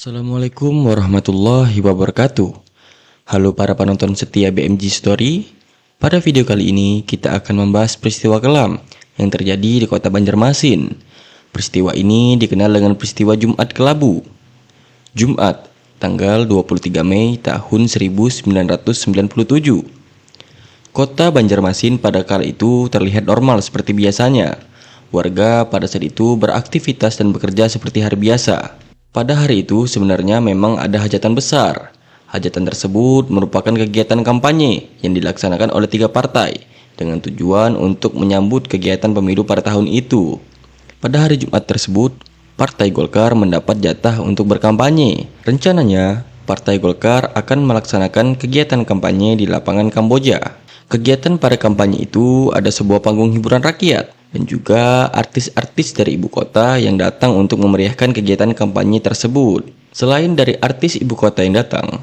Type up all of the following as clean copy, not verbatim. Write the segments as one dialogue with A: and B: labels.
A: Assalamualaikum warahmatullahi wabarakatuh. Halo para penonton setia BMG Story. Pada video kali ini kita akan membahas peristiwa kelam yang terjadi di kota Banjarmasin. Peristiwa ini dikenal dengan peristiwa Jumat Kelabu. Jumat, tanggal 23 Mei tahun 1997. Kota Banjarmasin pada kala itu terlihat normal seperti biasanya. Warga pada saat itu beraktivitas dan bekerja seperti hari biasa. Pada hari itu sebenarnya memang ada hajatan besar. Hajatan tersebut merupakan kegiatan kampanye yang dilaksanakan oleh 3 partai dengan tujuan untuk menyambut kegiatan pemilu pada tahun itu. Pada hari Jumat tersebut, Partai Golkar mendapat jatah untuk berkampanye. Rencananya, Partai Golkar akan melaksanakan kegiatan kampanye di lapangan Kamboja. Kegiatan pada kampanye itu ada sebuah panggung hiburan rakyat dan juga artis-artis dari ibu kota yang datang untuk memeriahkan kegiatan kampanye tersebut. Selain dari artis ibu kota yang datang,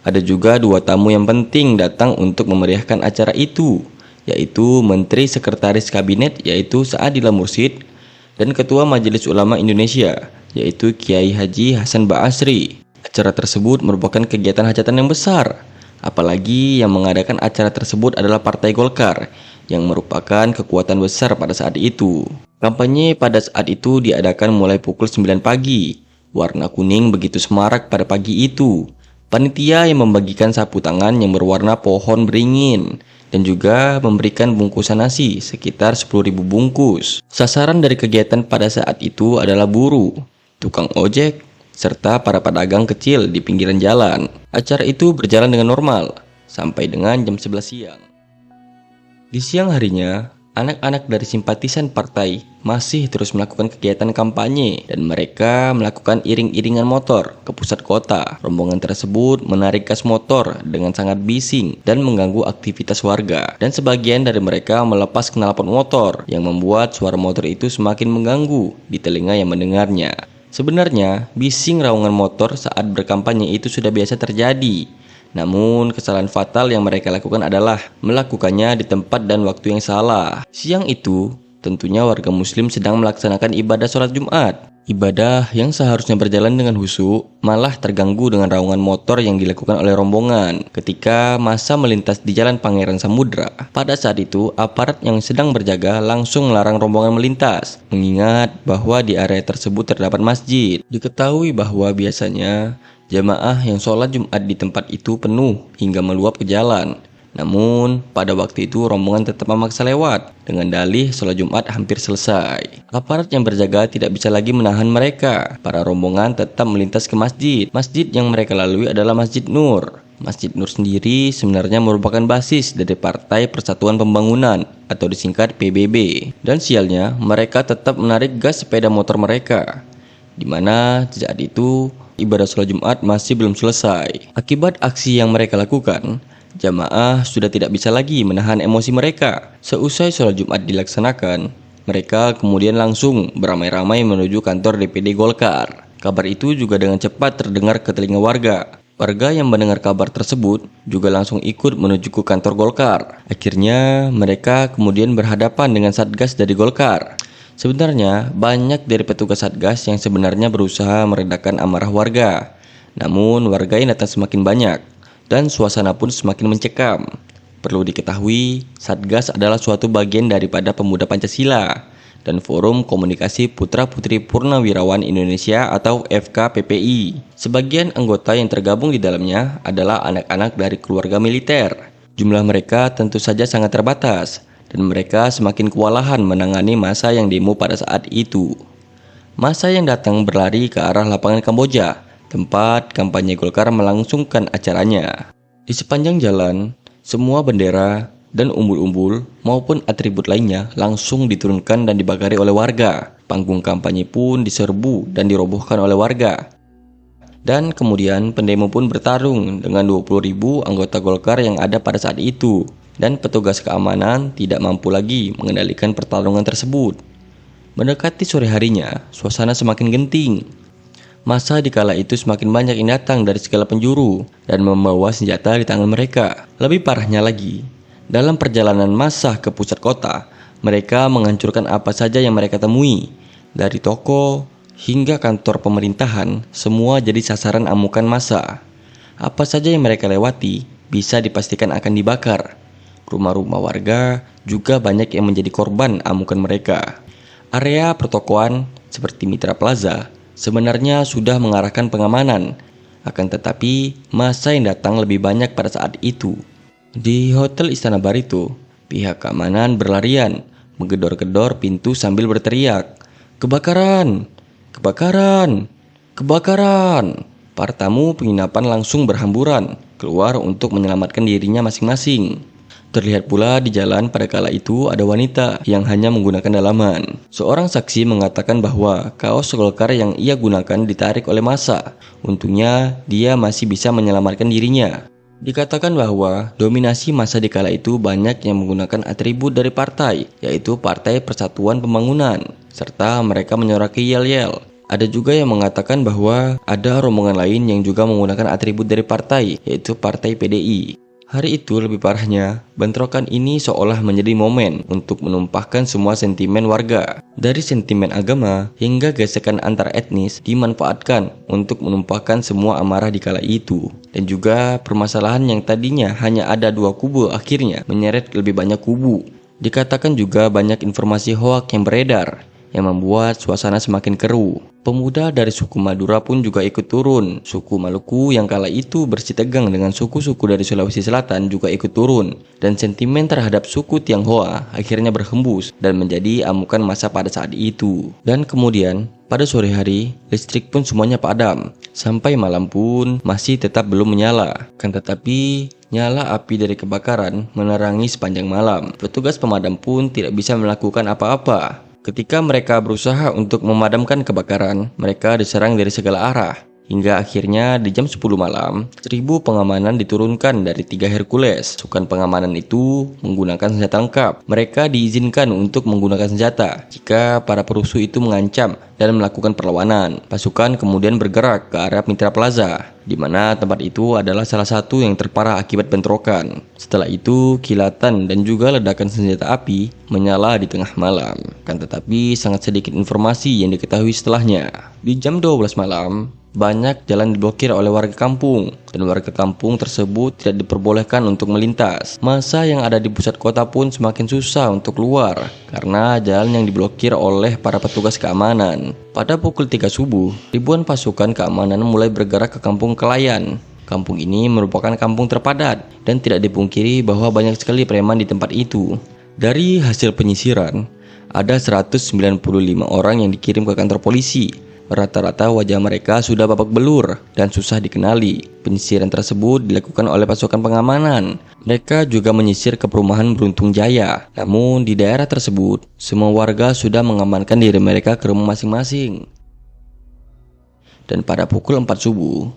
A: ada juga 2 tamu yang penting datang untuk memeriahkan acara itu, yaitu Menteri Sekretaris Kabinet yaitu Saadillah Mursyid dan Ketua Majelis Ulama Indonesia yaitu Kiai Haji Hasan Ba'asri. Acara tersebut merupakan kegiatan hajatan yang besar. Apalagi yang mengadakan acara tersebut adalah Partai Golkar yang merupakan kekuatan besar pada saat itu. Kampanye pada saat itu diadakan mulai pukul 9 pagi. Warna kuning begitu semarak pada pagi itu. Panitia yang membagikan sapu tangan yang berwarna pohon beringin dan juga memberikan bungkusan nasi sekitar 10.000 bungkus. Sasaran dari kegiatan pada saat itu adalah buruh, tukang ojek, serta para pedagang kecil di pinggiran jalan. Acara itu berjalan dengan normal sampai dengan jam 11 siang. Di siang harinya, anak-anak dari simpatisan partai masih terus melakukan kegiatan kampanye dan mereka melakukan iring-iringan motor ke pusat kota. Rombongan tersebut menarik gas motor dengan sangat bising dan mengganggu aktivitas warga. Dan sebagian dari mereka melepas knalpot motor yang membuat suara motor itu semakin mengganggu di telinga yang mendengarnya. Sebenarnya, bising raungan motor saat berkampanye itu sudah biasa terjadi. Namun, kesalahan fatal yang mereka lakukan adalah melakukannya di tempat dan waktu yang salah. Siang itu, tentunya warga muslim sedang melaksanakan ibadah sholat Jumat. Ibadah yang seharusnya berjalan dengan khusyuk malah terganggu dengan raungan motor yang dilakukan oleh rombongan ketika masa melintas di Jalan Pangeran Samudra. Pada saat itu, aparat yang sedang berjaga langsung melarang rombongan melintas, mengingat bahwa di area tersebut terdapat masjid. Diketahui bahwa biasanya jamaah yang sholat Jumat di tempat itu penuh hingga meluap ke jalan. Namun, pada waktu itu rombongan tetap memaksa lewat dengan dalih sholat Jumat hampir selesai. Aparat yang berjaga tidak bisa lagi menahan mereka. Para rombongan tetap melintas ke masjid. Masjid yang mereka lalui adalah Masjid Nur. Masjid Nur sendiri sebenarnya merupakan basis dari Partai Persatuan Pembangunan atau disingkat PBB. Dan sialnya, mereka tetap menarik gas sepeda motor mereka, di mana saat itu ibadah sholat Jumat masih belum selesai. Akibat aksi yang mereka lakukan, jamaah sudah tidak bisa lagi menahan emosi mereka. Seusai sholat Jumat dilaksanakan, mereka kemudian langsung beramai-ramai menuju kantor DPD Golkar. Kabar itu juga dengan cepat terdengar ke telinga warga. Warga yang mendengar kabar tersebut juga langsung ikut menuju ke kantor Golkar. Akhirnya mereka kemudian berhadapan dengan Satgas dari Golkar. Sebenarnya banyak dari petugas Satgas yang sebenarnya berusaha meredakan amarah warga. Namun warga yang datang semakin banyak dan suasana pun semakin mencekam. Perlu diketahui, Satgas adalah suatu bagian daripada Pemuda Pancasila dan Forum Komunikasi Putra-Putri Purnawirawan Indonesia atau FKPPI. Sebagian anggota yang tergabung di dalamnya adalah anak-anak dari keluarga militer. Jumlah mereka tentu saja sangat terbatas dan mereka semakin kewalahan menangani massa yang demo pada saat itu. Massa yang datang berlari ke arah lapangan Kamboja, tempat kampanye Golkar melangsungkan acaranya. Di sepanjang jalan, semua bendera dan umbul-umbul maupun atribut lainnya langsung diturunkan dan dibakari oleh warga. Panggung kampanye pun diserbu dan dirobohkan oleh warga. Dan kemudian pendemo pun bertarung dengan 20.000 anggota Golkar yang ada pada saat itu. Dan petugas keamanan tidak mampu lagi mengendalikan pertarungan tersebut. Mendekati sore harinya, suasana semakin genting. Massa di kala itu semakin banyak yang datang dari segala penjuru dan membawa senjata di tangan mereka. Lebih parahnya lagi, dalam perjalanan massa ke pusat kota, mereka menghancurkan apa saja yang mereka temui, dari toko, hingga kantor pemerintahan, semua jadi sasaran amukan massa. Apa saja yang mereka lewati bisa dipastikan akan dibakar. Rumah-rumah warga juga banyak yang menjadi korban amukan mereka. Area pertokoan seperti Mitra Plaza sebenarnya sudah mengarahkan pengamanan, akan tetapi massa yang datang lebih banyak pada saat itu. Di Hotel Istana Barito, pihak keamanan berlarian, menggedor-gedor pintu sambil berteriak, "Kebakaran! Kebakaran! Kebakaran!" Para tamu penginapan langsung berhamburan keluar untuk menyelamatkan dirinya masing-masing. Terlihat pula di jalan pada kala itu ada wanita yang hanya menggunakan dalaman. Seorang saksi mengatakan bahwa kaos Golkar yang ia gunakan ditarik oleh massa. Untungnya dia masih bisa menyelamatkan dirinya. Dikatakan bahwa dominasi massa di kala itu banyak yang menggunakan atribut dari partai, yaitu Partai Persatuan Pembangunan, serta mereka menyoraki yel-yel. Ada juga yang mengatakan bahwa ada rombongan lain yang juga menggunakan atribut dari partai, yaitu Partai PDI. Hari itu lebih parahnya, bentrokan ini seolah menjadi momen untuk menumpahkan semua sentimen warga. Dari sentimen agama hingga gesekan antar etnis dimanfaatkan untuk menumpahkan semua amarah di kala itu. Dan juga permasalahan yang tadinya hanya ada dua kubu akhirnya menyeret lebih banyak kubu. Dikatakan juga banyak informasi hoak yang beredar yang membuat suasana semakin keruh. Pemuda dari suku Madura pun juga ikut turun. Suku Maluku yang kala itu bersitegang dengan suku-suku dari Sulawesi Selatan juga ikut turun. Dan sentimen terhadap suku Tionghoa akhirnya berhembus dan menjadi amukan massa pada saat itu. Dan kemudian, pada sore hari, listrik pun semuanya padam. Sampai malam pun masih tetap belum menyala. Kan tetapi, nyala api dari kebakaran menerangi sepanjang malam. Petugas pemadam pun tidak bisa melakukan apa-apa. Ketika mereka berusaha untuk memadamkan kebakaran, mereka diserang dari segala arah. Hingga akhirnya di jam 10 malam, 1.000 pengamanan diturunkan dari 3 Hercules. Pasukan pengamanan itu menggunakan senjata lengkap. Mereka diizinkan untuk menggunakan senjata jika para perusuh itu mengancam dan melakukan perlawanan. Pasukan kemudian bergerak ke arah Mitra Plaza, di mana tempat itu adalah salah satu yang terparah akibat bentrokan. Setelah itu, kilatan dan juga ledakan senjata api menyala di tengah malam. Kan tetapi sangat sedikit informasi yang diketahui setelahnya. Di jam 12 malam, banyak jalan diblokir oleh warga kampung, dan warga kampung tersebut tidak diperbolehkan untuk melintas. Massa yang ada di pusat kota pun semakin susah untuk keluar karena jalan yang diblokir oleh para petugas keamanan. Pada pukul 3 subuh, ribuan pasukan keamanan mulai bergerak ke kampung Kelayan. Kampung ini merupakan kampung terpadat dan tidak dipungkiri bahwa banyak sekali preman di tempat itu. Dari hasil penyisiran, ada 195 orang yang dikirim ke kantor polisi. Rata-rata wajah mereka sudah babak belur dan susah dikenali. Penyisiran tersebut dilakukan oleh pasukan pengamanan. Mereka juga menyisir ke perumahan Beruntung Jaya. Namun di daerah tersebut, semua warga sudah mengamankan diri mereka ke rumah masing-masing. Dan pada pukul 4 subuh,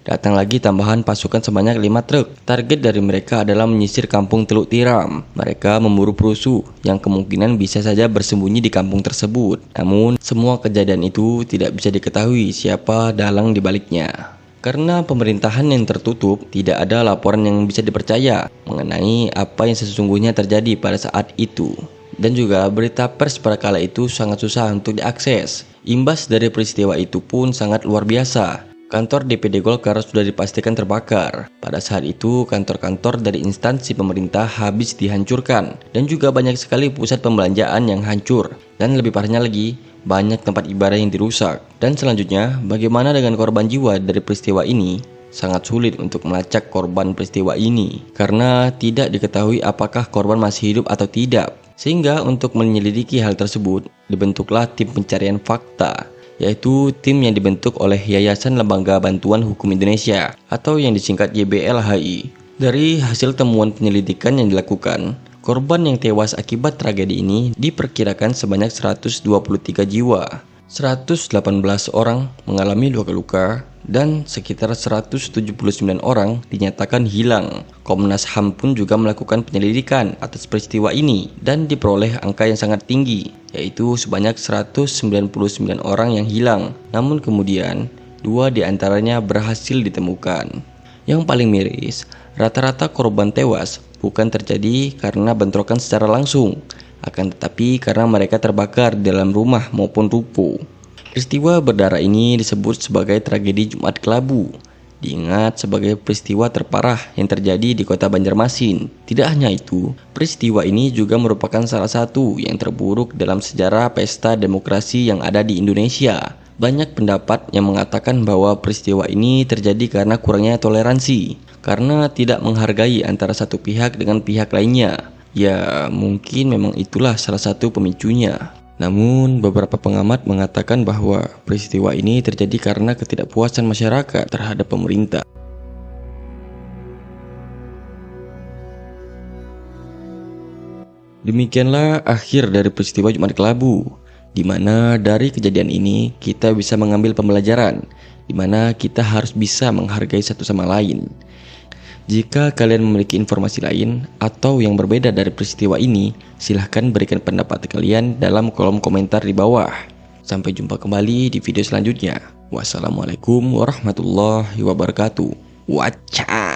A: datang lagi tambahan pasukan sebanyak 5 truk. Target dari mereka adalah menyisir kampung Teluk Tiram. Mereka memburu perusuh yang kemungkinan bisa saja bersembunyi di kampung tersebut. Namun, semua kejadian itu tidak bisa diketahui siapa dalang di baliknya. Karena pemerintahan yang tertutup, tidak ada laporan yang bisa dipercaya mengenai apa yang sesungguhnya terjadi pada saat itu. Dan juga berita pers pada kala itu sangat susah untuk diakses. Imbas dari peristiwa itu pun sangat luar biasa. Kantor DPD Golkar sudah dipastikan terbakar. Pada saat itu, kantor-kantor dari instansi pemerintah habis dihancurkan. Dan juga banyak sekali pusat pembelanjaan yang hancur. Dan lebih parahnya lagi, banyak tempat ibadah yang dirusak. Dan selanjutnya, bagaimana dengan korban jiwa dari peristiwa ini? Sangat sulit untuk melacak korban peristiwa ini. Karena tidak diketahui apakah korban masih hidup atau tidak. Sehingga untuk menyelidiki hal tersebut, dibentuklah tim pencarian fakta, yaitu tim yang dibentuk oleh Yayasan Lembaga Bantuan Hukum Indonesia atau yang disingkat YBLHI. Dari hasil temuan penyelidikan yang dilakukan, korban yang tewas akibat tragedi ini diperkirakan sebanyak 123 jiwa. 118 orang mengalami luka-luka dan sekitar 179 orang dinyatakan hilang. Komnas HAM pun juga melakukan penyelidikan atas peristiwa ini dan diperoleh angka yang sangat tinggi, yaitu sebanyak 199 orang yang hilang. Namun kemudian, 2 diantaranya berhasil ditemukan. Yang paling miris, rata-rata korban tewas bukan terjadi karena bentrokan secara langsung, akan tetapi karena mereka terbakar di dalam rumah maupun ruko. Peristiwa berdarah ini disebut sebagai tragedi Jumat Kelabu. Diingat sebagai peristiwa terparah yang terjadi di kota Banjarmasin. Tidak hanya itu, peristiwa ini juga merupakan salah satu yang terburuk dalam sejarah pesta demokrasi yang ada di Indonesia. Banyak pendapat yang mengatakan bahwa peristiwa ini terjadi karena kurangnya toleransi, karena tidak menghargai antara satu pihak dengan pihak lainnya. Ya, mungkin memang itulah salah satu pemicunya. Namun, beberapa pengamat mengatakan bahwa peristiwa ini terjadi karena ketidakpuasan masyarakat terhadap pemerintah. Demikianlah akhir dari peristiwa Jumat Kelabu, di mana dari kejadian ini kita bisa mengambil pembelajaran, di mana kita harus bisa menghargai satu sama lain. Jika kalian memiliki informasi lain atau yang berbeda dari peristiwa ini, silahkan berikan pendapat kalian dalam kolom komentar di bawah. Sampai jumpa kembali di video selanjutnya. Wassalamualaikum warahmatullahi wabarakatuh. Waca.